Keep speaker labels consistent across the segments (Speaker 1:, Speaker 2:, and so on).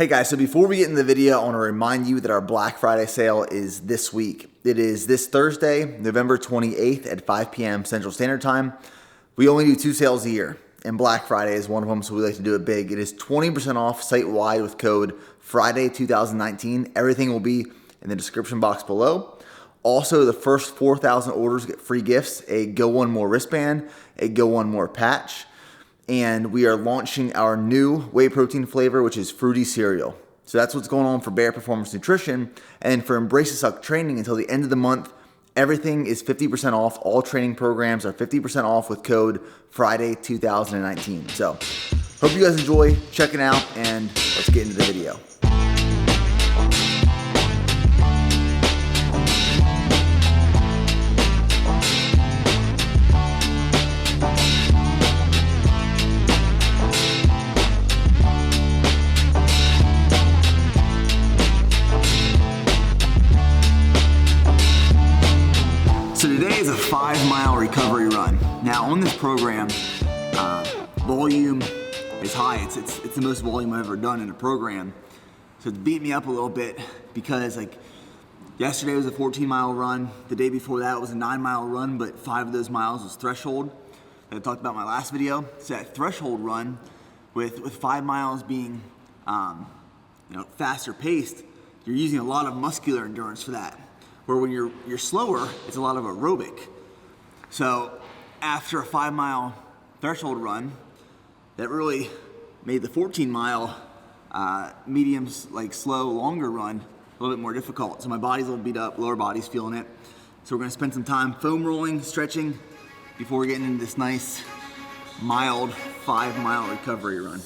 Speaker 1: Hey guys, so before we get into the video, I want to remind you that our Black Friday sale is this week. It is this Thursday, November 28th at 5 p.m. Central Standard Time. We only do 2 sales a year, and Black Friday is one of them, so we like to do it big. It is 20% off site-wide with code FRIDAY2019. Everything will be in the description box below. Also, the first 4,000 orders get free gifts, a Go One More wristband, a Go One More patch, and we are launching our new whey protein flavor, which is fruity cereal. So that's what's going on for Bear Performance Nutrition. And for Embrace the Suck training until the end of the month, everything is 50% off. All training programs are 50% off with code FRIDAY2019. So hope you guys enjoy checking out, and let's get into the video. So today is a 5-mile recovery run. Now on this program, volume is high. It's the most volume I've ever done in a program. So it's beat me up a little bit because like yesterday was a 14-mile run. The day before that was a 9-mile run, but 5 of those miles was threshold that I talked about in my last video. So that threshold run with 5 miles being faster paced, you're using a lot of muscular endurance for that. Where when you're slower, it's a lot of aerobic. So after a 5-mile threshold run, that really made the 14-mile mediums, like slow, longer run a little bit more difficult. So my body's a little beat up, lower body's feeling it. So we're gonna spend some time foam rolling, stretching, before we're getting into this nice, mild 5-mile recovery run.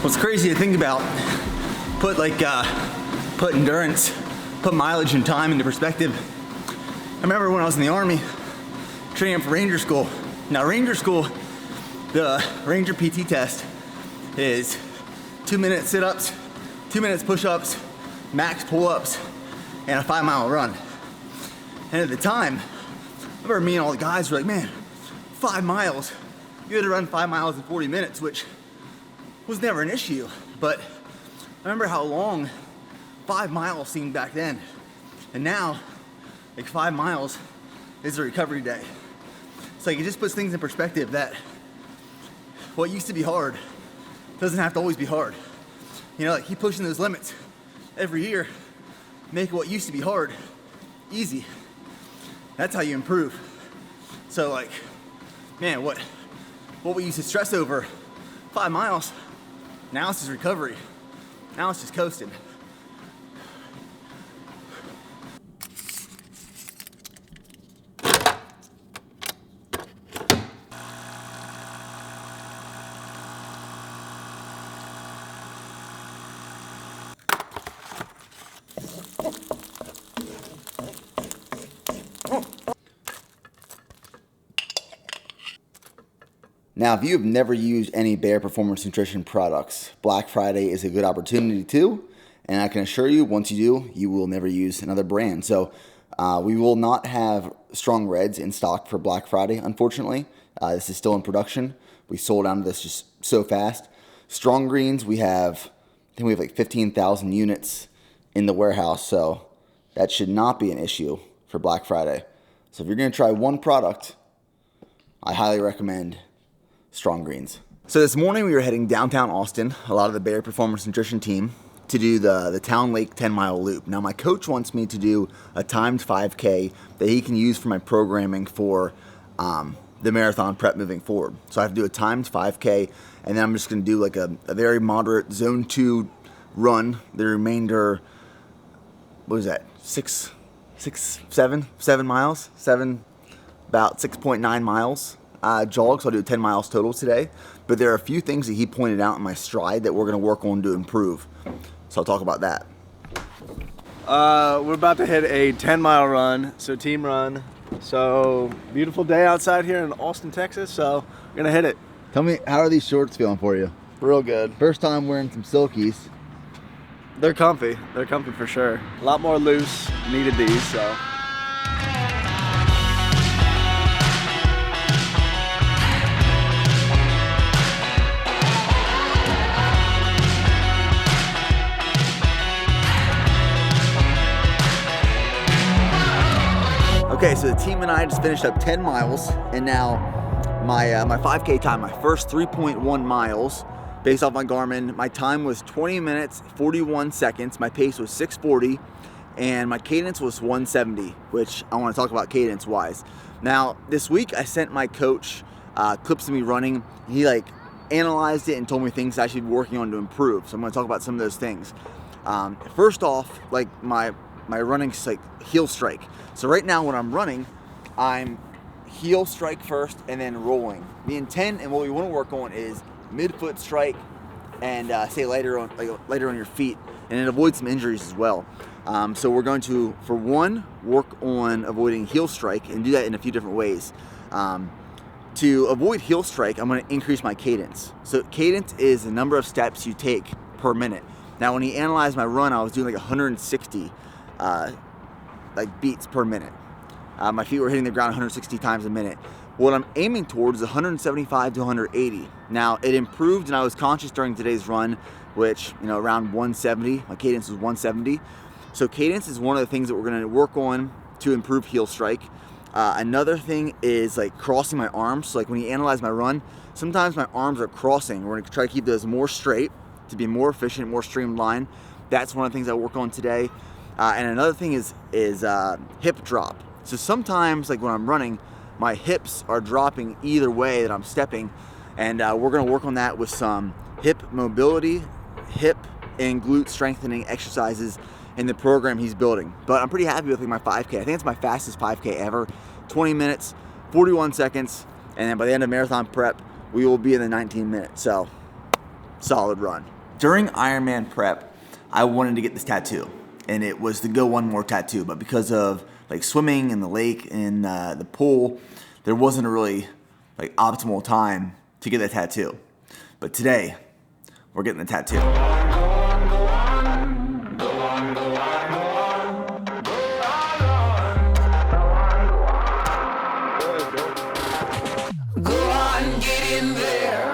Speaker 1: What's crazy to think about, put endurance, put mileage and time into perspective. I remember when I was in the Army, training for Ranger School. Now Ranger School, the Ranger PT test is 2-minute sit-ups, 2 minutes push-ups, max pull-ups, and a 5-mile run. And at the time, I remember me and all the guys were like, man, 5 miles, you had to run 5 miles in 40 minutes, which was never an issue, but I remember how long 5 miles seemed back then. And now, like 5 miles is a recovery day. It's like it just puts things in perspective that what used to be hard doesn't have to always be hard. You know, like keep pushing those limits every year, make what used to be hard easy. That's how you improve. So like, man, what we used to stress over 5 miles, now it's just recovery. Now it's just coasting. Now, if you have never used any Bear Performance Nutrition products, Black Friday is a good opportunity to, and I can assure you, once you do, you will never use another brand. So we will not have Strong Reds in stock for Black Friday, unfortunately. This is still in production. We sold out of this just so fast. Strong Greens, I think we have like 15,000 units in the warehouse, so that should not be an issue for Black Friday. So if you're gonna try one product, I highly recommend Strong Greens. So this morning we were heading downtown Austin, a lot of the Bear Performance Nutrition team, to do the Town Lake 10-mile loop. Now my coach wants me to do a timed 5K that he can use for my programming for the marathon prep moving forward. So I have to do a timed 5K, and then I'm just gonna do like a very moderate zone 2 run. The remainder, what was that, 7 miles? About 6.9 miles jog, so I'll do 10 miles total today. But there are a few things that he pointed out in my stride that we're going to work on to improve. So I'll talk about that.
Speaker 2: We're about to hit a 10-mile run, so team run. So beautiful day outside here in Austin, Texas, so we're going to hit it.
Speaker 1: Tell me, how are these shorts feeling for you?
Speaker 2: Real good.
Speaker 1: First time wearing some silkies.
Speaker 2: They're comfy. They're comfy for sure. A lot more loose. Needed these, so.
Speaker 1: Okay, so the team and I just finished up 10 miles, and now my 5K time, my first 3.1 miles, based off my Garmin, my time was 20 minutes, 41 seconds. My pace was 6:40, and my cadence was 170, which I want to talk about cadence-wise. Now, this week I sent my coach clips of me running. He analyzed it and told me things I should be working on to improve. So I'm going to talk about some of those things. First off, my running's heel strike. So right now when I'm running, I'm heel strike first and then rolling. The intent and what we want to work on is mid-foot strike and stay lighter on your feet, and it avoids some injuries as well. So we're going to, for one, work on avoiding heel strike and do that in a few different ways. To avoid heel strike, I'm going to increase my cadence. So cadence is the number of steps you take per minute. Now when he analyzed my run, I was doing 160 beats per minute. My feet were hitting the ground 160 times a minute. What I'm aiming towards is 175 to 180. Now it improved, and I was conscious during today's run, which around 170. My cadence was 170. So cadence is one of the things that we're going to work on to improve heel strike. Another thing is crossing my arms. So when you analyze my run, sometimes my arms are crossing. We're going to try to keep those more straight to be more efficient, more streamlined. That's one of the things I work on today. And another thing is hip drop. So sometimes when I'm running, my hips are dropping either way that I'm stepping, and we're going to work on that with some hip mobility, hip and glute strengthening exercises in the program he's building. But I'm pretty happy with my 5K. I think it's my fastest 5K ever. 20 minutes, 41 seconds, and then by the end of marathon prep, we will be in the 19 minutes. So, solid run. During Ironman prep, I wanted to get this tattoo, and it was the Go One More tattoo, but because of swimming in the lake and the pool, there wasn't a really optimal time to get that tattoo. But today, we're getting the tattoo.
Speaker 3: Go on, get in there.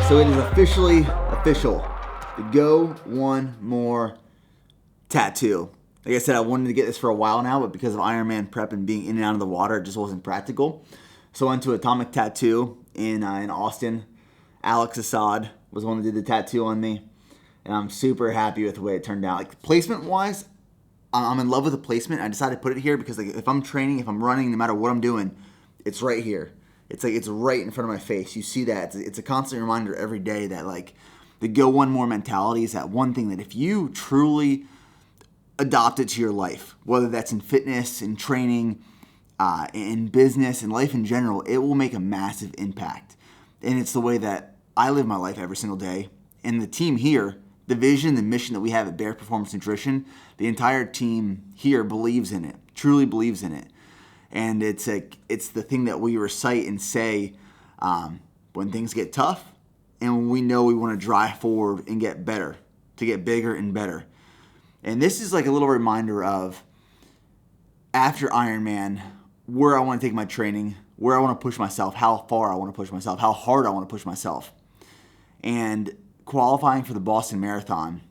Speaker 1: So it is officially official. The Go One More tattoo. Like I said, I wanted to get this for a while now, but because of Ironman prep and being in and out of the water, it just wasn't practical. So I went to Atomic Tattoo in Austin. Alex Assad was the one that did the tattoo on me, and I'm super happy with the way it turned out. Placement-wise, I'm in love with the placement. I decided to put it here because if I'm training, if I'm running, no matter what I'm doing, it's right here. It's it's right in front of my face. You see that. It's a constant reminder every day that the Go One More mentality is that one thing that if you truly adopt it to your life, whether that's in fitness, in training, in business, in life in general, it will make a massive impact. And it's the way that I live my life every single day. And the team here, the vision, the mission that we have at Bear Performance Nutrition, the entire team here believes in it, truly believes in it. And it's the thing that we recite and say when things get tough and when we know we want to drive forward and get better, to get bigger and better. And this is a little reminder of, after Ironman, where I want to take my training, where I want to push myself, how far I want to push myself, how hard I want to push myself. And qualifying for the Boston Marathon,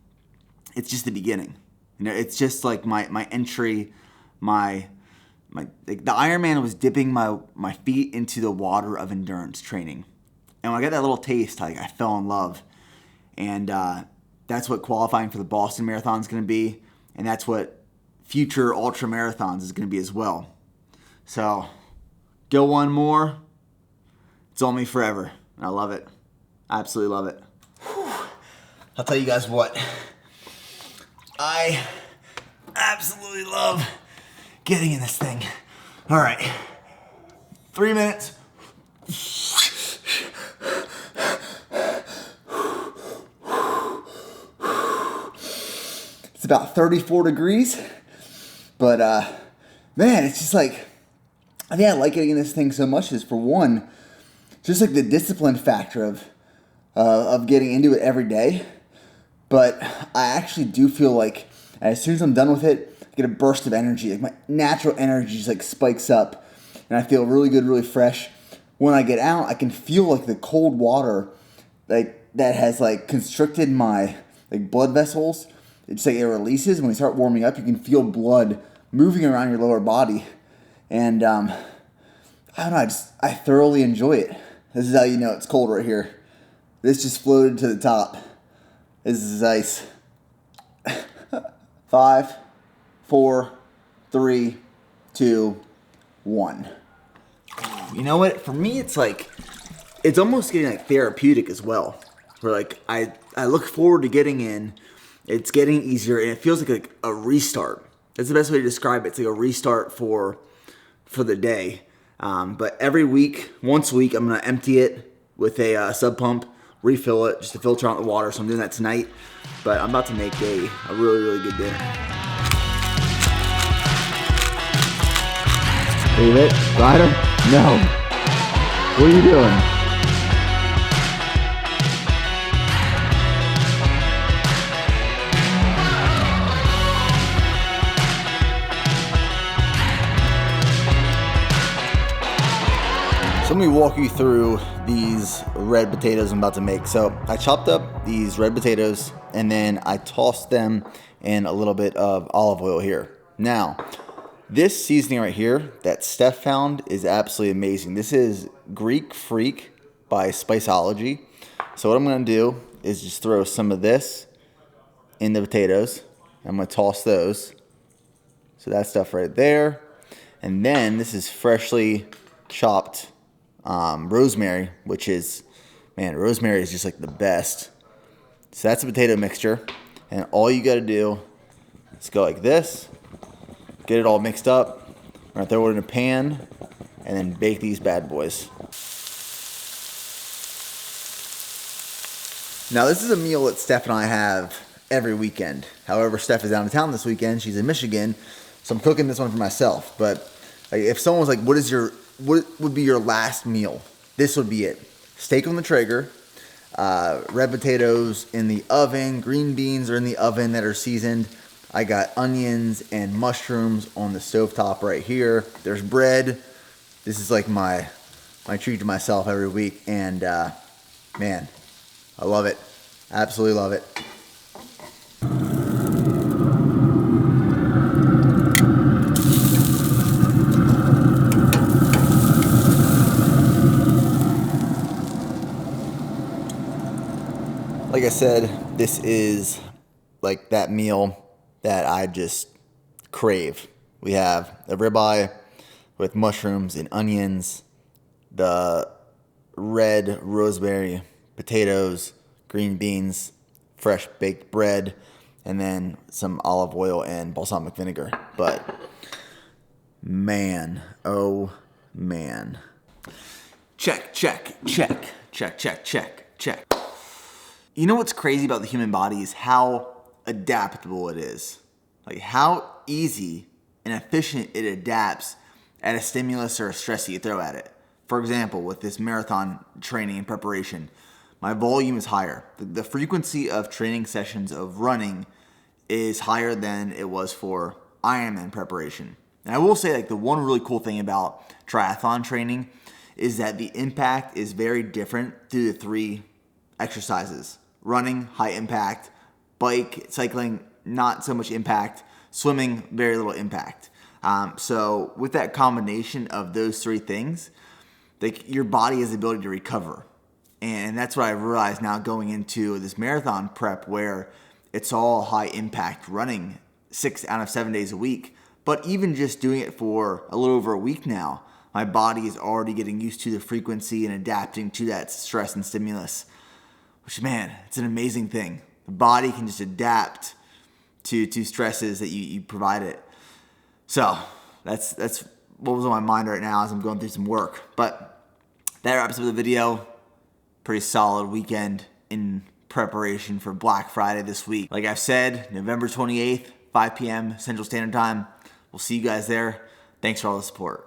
Speaker 1: it's just the beginning. It's just my entry, the Ironman was dipping my feet into the water of endurance training. And when I got that little taste, I fell in love. And that's what qualifying for the Boston Marathon is going to be. And that's what future ultra marathons is going to be as well. So, go one more. It's on me forever. And I love it. I absolutely love it. Whew. I'll tell you guys what. I absolutely love getting in this thing. All right. 3 minutes. It's about 34 degrees. But, man, it's just like, I think I like getting in this thing so much is, for one, just like the discipline factor of getting into it every day. But I actually do feel like as soon as I'm done with it, I get a burst of energy. Like my natural energy just like spikes up, and I feel really good, really fresh. When I get out, I can feel like the cold water, like that has like constricted my like blood vessels. It's like it releases. When we start warming up, you can feel blood moving around your lower body, and I don't know. I thoroughly enjoy it. This is how you know it's cold right here. This just floated to the top. This is ice. 5, 4, 3, 2, 1. You know what? For me, it's like, it's almost getting like therapeutic as well. Where like I look forward to getting in. It's getting easier, and it feels like a restart. That's the best way to describe it. It's like a restart for the day. But every week, once a week, I'm gonna empty it with a sub pump, refill it just to filter out the water. So I'm doing that tonight. But I'm about to make a really, really good dinner.
Speaker 4: Leave it. Ryder? No. What are you doing?
Speaker 1: So let me walk you through these red potatoes I'm about to make. So I chopped up these red potatoes and then I tossed them in a little bit of olive oil here. Now, this seasoning right here that Steph found is absolutely amazing. This is Greek Freak by Spiceology. So what I'm gonna do is just throw some of this in the potatoes. I'm gonna toss those. So that stuff right there. And then this is freshly chopped rosemary, which is, man, rosemary is just like the best. So that's a potato mixture. And all you gotta do is go like this, get it all mixed up. We're gonna throw it in a pan and then bake these bad boys. Now this is a meal that Steph and I have every weekend. However, Steph is out of town this weekend. She's in Michigan, so I'm cooking this one for myself. But like, if someone was like, what would be your last meal? This would be it. Steak on the Traeger, red potatoes in the oven, green beans are in the oven that are seasoned. I got onions and mushrooms on the stovetop right here. There's bread. This is like my treat to myself every week. And man, I love it. Absolutely love it. Like I said, this is like that meal that I just crave. We have a ribeye with mushrooms and onions, the red rosemary potatoes, green beans, fresh baked bread, and then some olive oil and balsamic vinegar. But man, oh man. Check, check, check, check, check, check, check. You know what's crazy about the human body is how adaptable it is. Like how easy and efficient it adapts at a stimulus or a stress that you throw at it. For example, with this marathon training and preparation, my volume is higher. The frequency of training sessions of running is higher than it was for Ironman preparation. And I will say, like, the one really cool thing about triathlon training is that the impact is very different through the 3 exercises. Running, high impact. Bike, cycling, not so much impact. Swimming, very little impact. So with that combination of those 3 things, like, your body has the ability to recover. And that's what I realized now going into this marathon prep, where it's all high impact running 6 out of 7 days a week. But even just doing it for a little over a week now, my body is already getting used to the frequency and adapting to that stress and stimulus, which, man, it's an amazing thing. The body can just adapt to stresses that you provide it. So that's what was on my mind right now as I'm going through some work. But that wraps up the video. Pretty solid weekend in preparation for Black Friday this week. Like I've said, November 28th, 5 p.m. Central Standard Time. We'll see you guys there. Thanks for all the support.